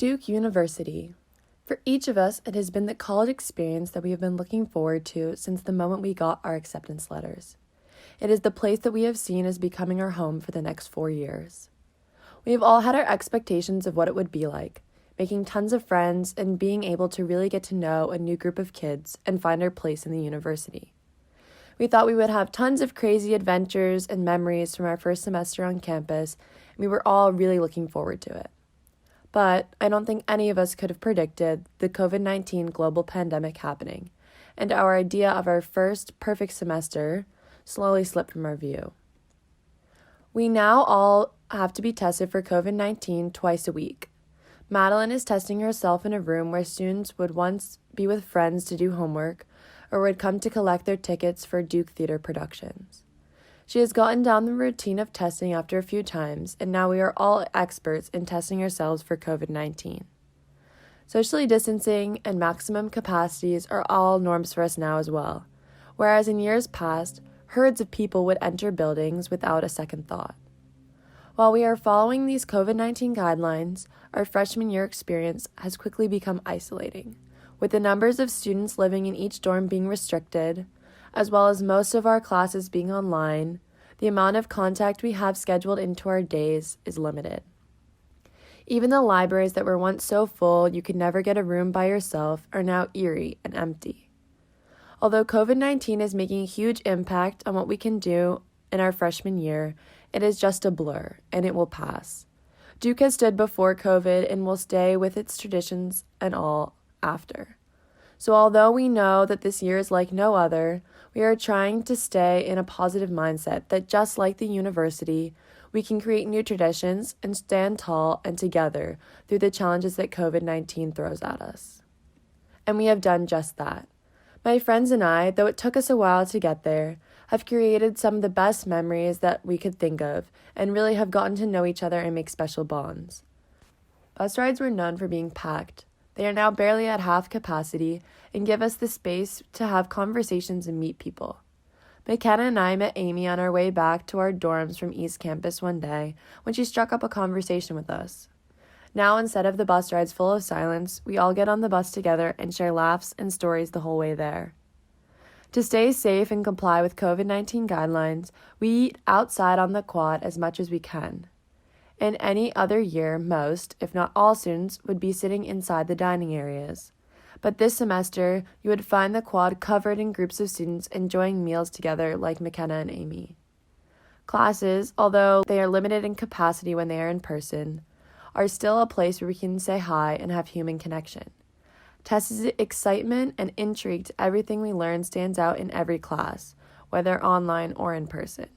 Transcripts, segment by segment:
Duke University. For each of us, it has been the college experience that we have been looking forward to since the moment we got our acceptance letters. It is the place that we have seen as becoming our home for the next 4 years. We have all had our expectations of what it would be like, making tons of friends and being able to really get to know a new group of kids and find our place in the university. We thought we would have tons of crazy adventures and memories from our first semester on campus, and we were all really looking forward to it. But I don't think any of us could have predicted the COVID-19 global pandemic happening, and our idea of our first perfect semester slowly slipped from our view. We now all have to be tested for COVID-19 twice a week. Madeline is testing herself in a room where students would once be with friends to do homework or would come to collect their tickets for Duke Theater productions. She has gotten down the routine of testing after a few times, and now we are all experts in testing ourselves for COVID-19. Socially distancing and maximum capacities are all norms for us now as well, whereas in years past, herds of people would enter buildings without a second thought. While we are following these COVID-19 guidelines, our freshman year experience has quickly become isolating, with the numbers of students living in each dorm being restricted, as well as most of our classes being online. The amount of contact we have scheduled into our days is limited. Even the libraries that were once so full you could never get a room by yourself are now eerie and empty. Although COVID-19 is making a huge impact on what we can do in our freshman year, it is just a blur, and it will pass. Duke has stood before COVID and will stay with its traditions and all after. So although we know that this year is like no other, we are trying to stay in a positive mindset that just like the university, we can create new traditions and stand tall and together through the challenges that COVID-19 throws at us. And we have done just that. My friends and I, though it took us a while to get there, have created some of the best memories that we could think of and really have gotten to know each other and make special bonds. Bus rides were known for being packed. They are now barely at half capacity and give us the space to have conversations and meet people. McKenna and I met Amy on our way back to our dorms from East Campus one day when she struck up a conversation with us. Now, instead of the bus rides full of silence, we all get on the bus together and share laughs and stories the whole way there. To stay safe and comply with COVID-19 guidelines, we eat outside on the quad as much as we can. In any other year, most, if not all students, would be sitting inside the dining areas. But this semester, you would find the quad covered in groups of students enjoying meals together like McKenna and Amy. Classes, although they are limited in capacity when they are in person, are still a place where we can say hi and have human connection. Tessa's excitement and intrigue to everything we learn stands out in every class, whether online or in person.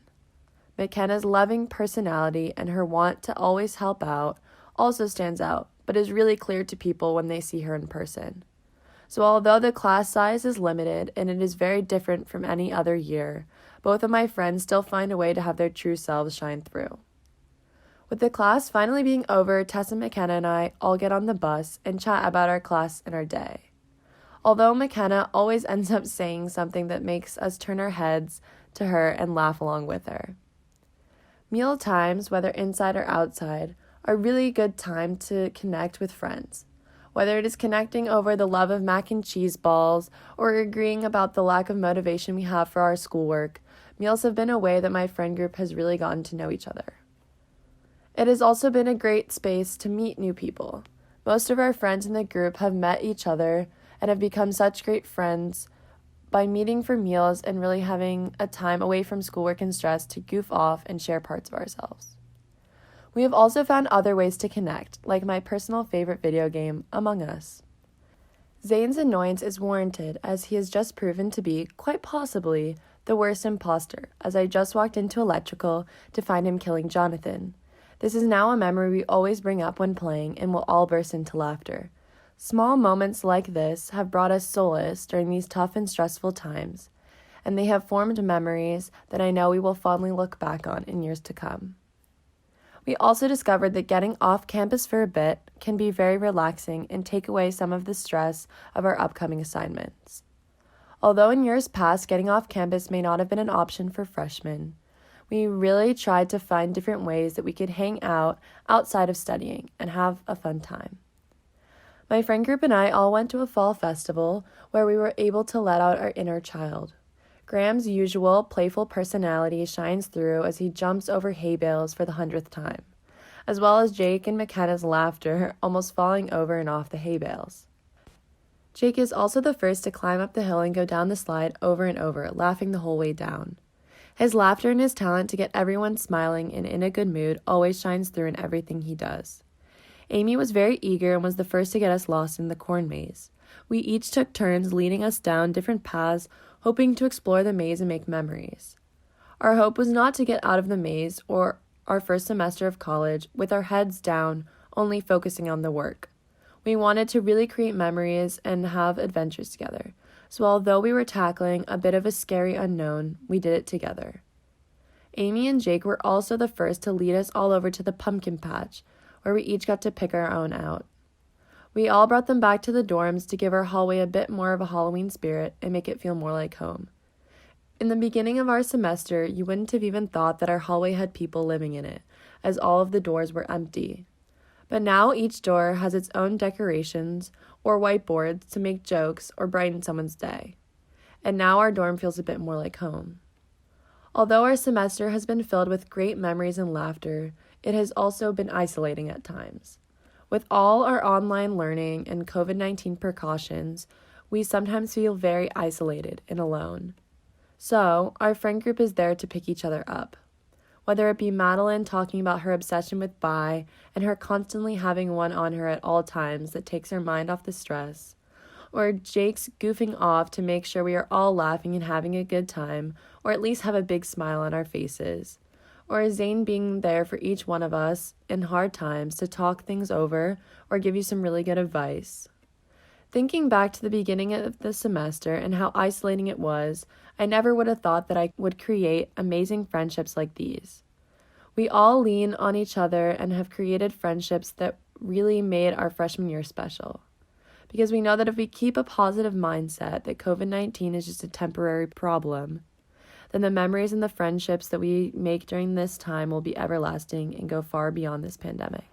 McKenna's loving personality and her want to always help out also stands out, but is really clear to people when they see her in person. So although the class size is limited and it is very different from any other year, both of my friends still find a way to have their true selves shine through. With the class finally being over, Tessa, McKenna, and I all get on the bus and chat about our class and our day. Although McKenna always ends up saying something that makes us turn our heads to her and laugh along with her. Meal times, whether inside or outside, are really good time to connect with friends. Whether it is connecting over the love of mac and cheese balls or agreeing about the lack of motivation we have for our schoolwork, meals have been a way that my friend group has really gotten to know each other. It has also been a great space to meet new people. Most of our friends in the group have met each other and have become such great friends by meeting for meals and really having a time away from schoolwork and stress to goof off and share parts of ourselves. We have also found other ways to connect, like my personal favorite video game, Among Us. Zane's annoyance is warranted as he has just proven to be, quite possibly, the worst imposter, as I just walked into electrical to find him killing Jonathan. This is now a memory we always bring up when playing and will all burst into laughter. Small moments like this have brought us solace during these tough and stressful times, and they have formed memories that I know we will fondly look back on in years to come. We also discovered that getting off campus for a bit can be very relaxing and take away some of the stress of our upcoming assignments. Although in years past getting off campus may not have been an option for freshmen, we really tried to find different ways that we could hang out outside of studying and have a fun time. My friend group and I all went to a fall festival where we were able to let out our inner child. Graham's usual playful personality shines through as he jumps over hay bales for the 100th time, as well as Jake and McKenna's laughter almost falling over and off the hay bales. Jake is also the first to climb up the hill and go down the slide over and over, laughing the whole way down. His laughter and his talent to get everyone smiling and in a good mood always shines through in everything he does. Amy was very eager and was the first to get us lost in the corn maze. We each took turns leading us down different paths, hoping to explore the maze and make memories. Our hope was not to get out of the maze or our first semester of college with our heads down, only focusing on the work. We wanted to really create memories and have adventures together. So although we were tackling a bit of a scary unknown, we did it together. Amy and Jake were also the first to lead us all over to the pumpkin patch, where we each got to pick our own out. We all brought them back to the dorms to give our hallway a bit more of a Halloween spirit and make it feel more like home. In the beginning of our semester, you wouldn't have even thought that our hallway had people living in it, as all of the doors were empty. But now each door has its own decorations or whiteboards to make jokes or brighten someone's day. And now our dorm feels a bit more like home. Although our semester has been filled with great memories and laughter, it has also been isolating at times. With all our online learning and COVID-19 precautions, we sometimes feel very isolated and alone. So, our friend group is there to pick each other up. Whether it be Madeline talking about her obsession with Bai and her constantly having one on her at all times that takes her mind off the stress, or Jake's goofing off to make sure we are all laughing and having a good time, or at least have a big smile on our faces, or Zane being there for each one of us in hard times to talk things over or give you some really good advice. Thinking back to the beginning of the semester and how isolating it was, I never would have thought that I would create amazing friendships like these. We all lean on each other and have created friendships that really made our freshman year special. Because we know that if we keep a positive mindset that COVID-19 is just a temporary problem, then the memories and the friendships that we make during this time will be everlasting and go far beyond this pandemic.